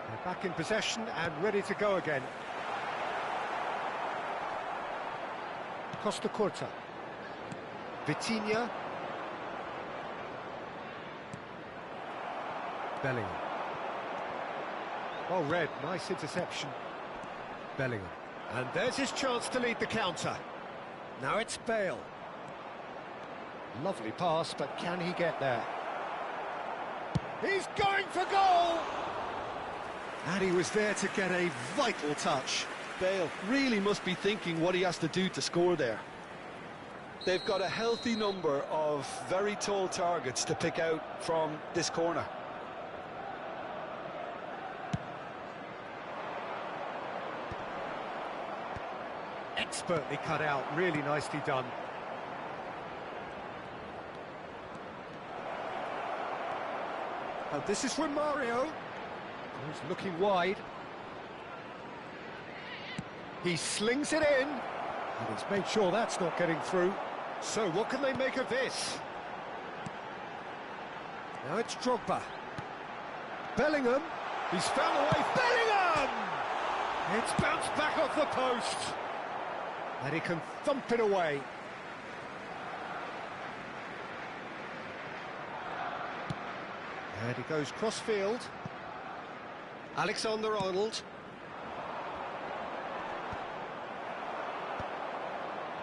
They're back in possession and ready to go again. Costa Curta. Vitinha. Bellingham. Well read, nice interception. Bellingham. And there's his chance to lead the counter. Now it's Bale. Lovely pass, but can he get there? He's going for goal! And he was there to get a vital touch. Bale really must be thinking what he has to do to score there. They've got a healthy number of very tall targets to pick out from this corner. Expertly cut out, really nicely done. And this is from Mario. He's looking wide. He slings it in. And he's made sure that's not getting through. So what can they make of this? Now it's Drogba. Bellingham. He's found a way. Bellingham! It's bounced back off the post. And he can thump it away. And he goes cross-field. Alexander-Arnold.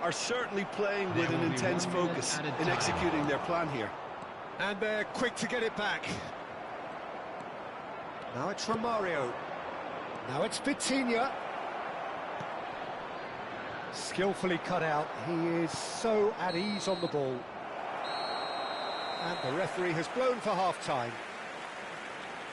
Are certainly playing with an intense focus in executing their plan here. And they're quick to get it back. Now it's Romario. Now it's Vitinha. Skillfully cut out. He is so at ease on the ball. And the referee has blown for half-time.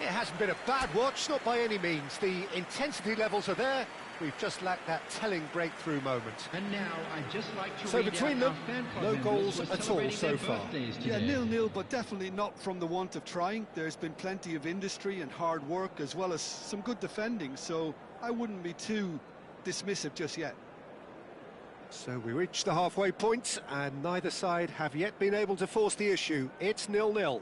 It hasn't been a bad watch, not by any means. The intensity levels are there, we've just lacked that telling breakthrough moment. And now I'd just like to So read between out them, our fan club no members goals who are at all celebrating so their far. birthdays Yeah, today. 0-0, but definitely not from the want of trying. There's been plenty of industry and hard work, as well as some good defending, so I wouldn't be too dismissive just yet. So we reach the halfway point, and neither side have yet been able to force the issue. It's 0-0.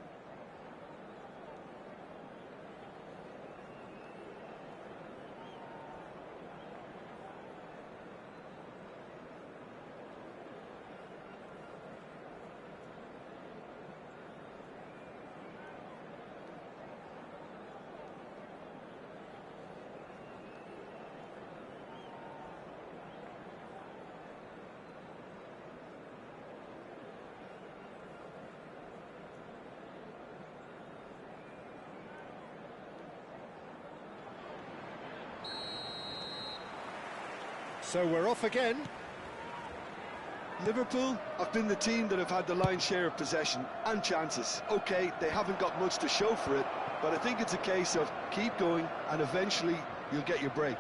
So we're off again. Liverpool have been the team that have had the lion's share of possession and chances. OK, they haven't got much to show for it, but I think it's a case of keep going and eventually you'll get your break.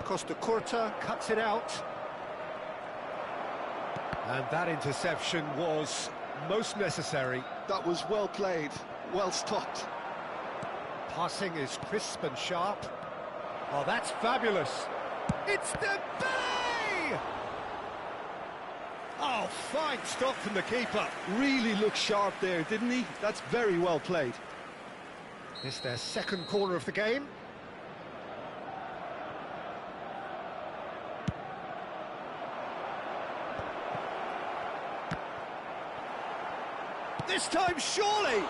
Costa Curta cuts it out. And that interception was most necessary. That was well played, well stopped. Passing is crisp and sharp. Oh, that's fabulous. It's Dembele! Oh, fine stop from the keeper. Really looked sharp there, didn't he? That's very well played. It's their second corner of the game. This time, surely!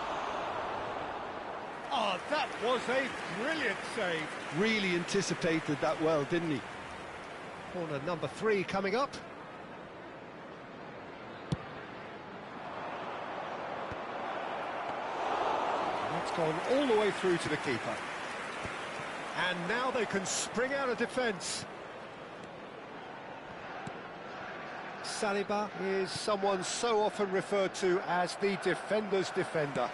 Oh, that was a brilliant save. Really anticipated that well, didn't he? Corner number 3 coming up. That's gone all the way through to the keeper. And now they can spring out of defence. Saliba is someone so often referred to as the defender's defender.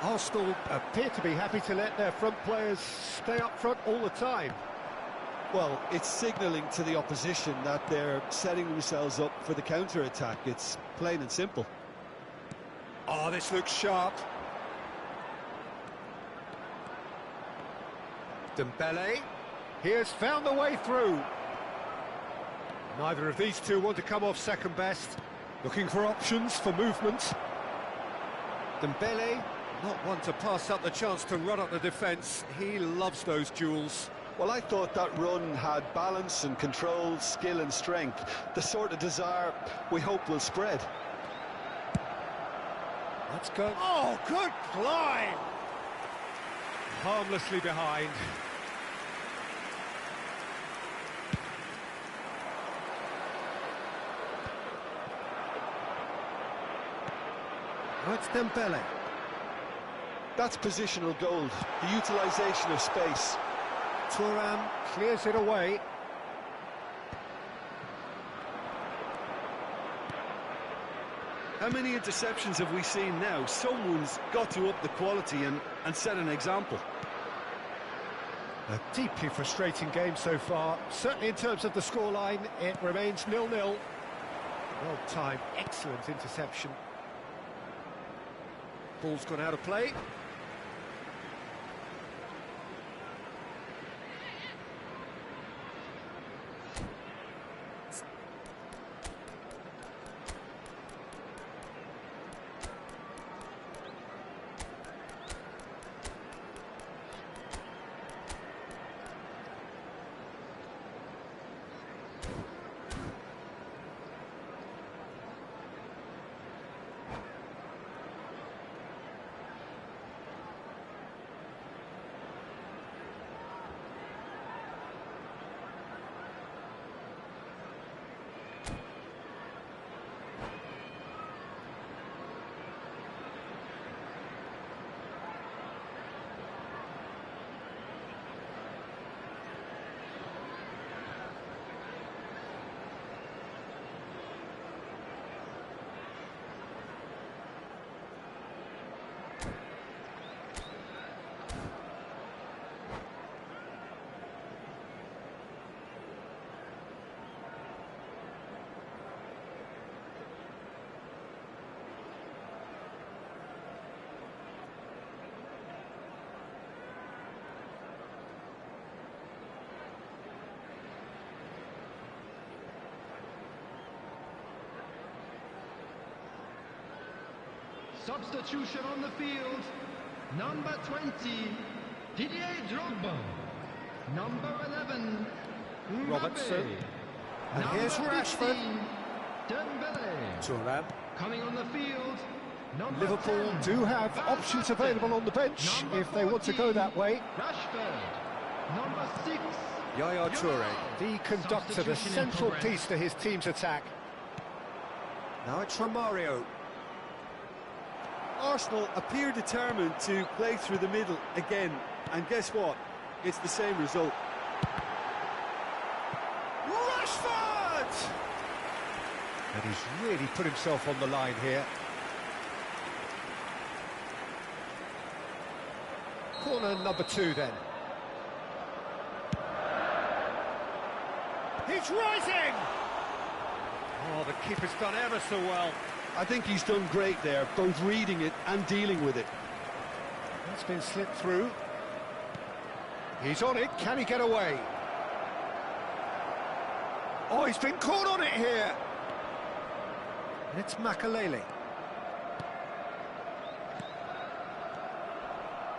Arsenal appear to be happy to let their front players stay up front all the time. Well, it's signalling to the opposition that they're setting themselves up for the counter-attack. It's plain and simple. Oh, this looks sharp. Dembele, he has found a way through. Neither of these two want to come off second best. Looking for options for movement. Dembele, not one to pass up the chance to run up the defence. He loves those duels. Well, I thought that run had balance and control, skill and strength. The sort of desire we hope will spread. Let's go. Oh, good climb! Harmlessly behind. Now it's Dembele. That's positional gold, the utilisation of space. Thuram clears it away. How many interceptions have we seen now? Someone's got to up the quality and set an example. A deeply frustrating game so far. Certainly in terms of the scoreline, it remains 0-0. Well timed, excellent interception. Ball's gone out of play. Substitution on the field. Number 20, Didier Drogba. Number 11, Robertson. Mbappe. And Number here's Rashford. 15, Dembele. Thuram. Coming on the field, number Liverpool 10, do have Van options Basten. available on the bench Number if they want to go 14, that way. Rashford. Number 6, Yaya Toure, the conductor, the Substitution in central progress. piece to his team's attack. Now it's Romario. Arsenal appear determined to play through the middle again, and guess what? It's the same result. Rashford! And he's really put himself on the line here. Corner number 2 then. He's rising! Oh, the keeper's done ever so well. I think he's done great there, both reading it and dealing with it. That's been slipped through. He's on it, can he get away? Oh, he's been caught on it here! And it's Makalele.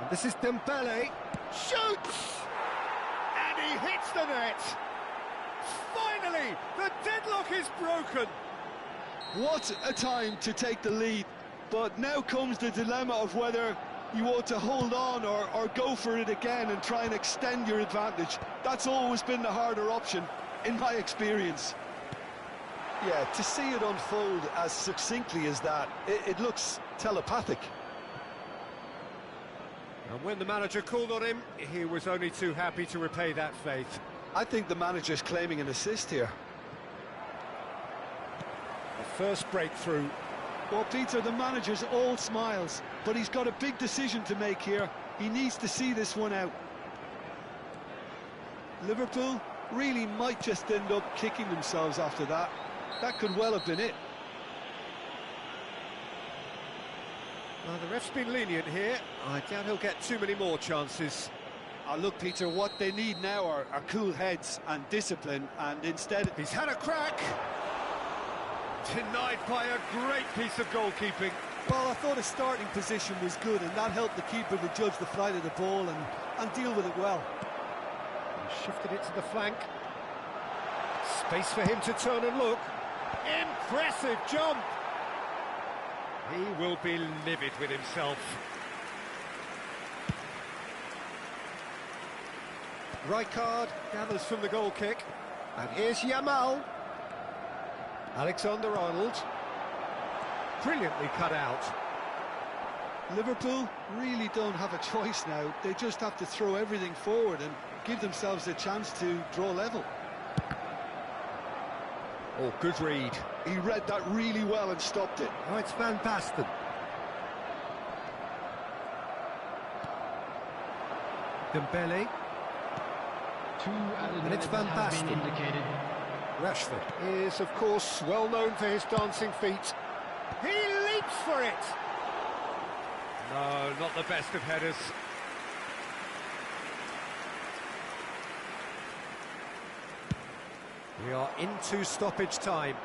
And this is Dembele. Shoots! And he hits the net! Finally, the deadlock is broken! What a time to take the lead, but now comes the dilemma of whether you want to hold on or go for it again and try and extend your advantage. That's always been the harder option, in my experience. Yeah, to see it unfold as succinctly as that, it looks telepathic. And when the manager called on him, he was only too happy to repay that faith. I think the manager's claiming an assist here. The first breakthrough. Well, Peter, the manager's all smiles, but he's got a big decision to make here. He needs to see this one out. Liverpool really might just end up kicking themselves after that. That could well have been it. Well, the ref's been lenient here. I doubt he'll get too many more chances. Look, Peter, what they need now are cool heads and discipline, and instead... He's had a crack. Denied by a great piece of goalkeeping. Well, I thought his starting position was good, and that helped the keeper to judge the flight of the ball and deal with it well. He shifted it to the flank. Space for him to turn and look. Impressive jump. He will be livid with himself. Rijkaard gathers from the goal kick. And here's Yamal. Alexander-Arnold. Brilliantly cut out. Liverpool really don't have a choice now. They just have to throw everything forward and give themselves a chance to draw level. Oh, good read. He read that really well and stopped it. Oh, it's Van Basten. Dembele. And it's Van Basten. Indicated. Rashford is, of course, well known for his dancing feet. He leaps for it! No, not the best of headers. We are into stoppage time.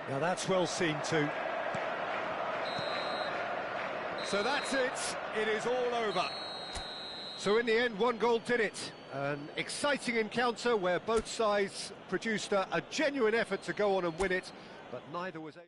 Now that's well seen too. So that's it. It is all over. So in the end, one goal did it. An exciting encounter where both sides produced a genuine effort to go on and win it, but neither was able...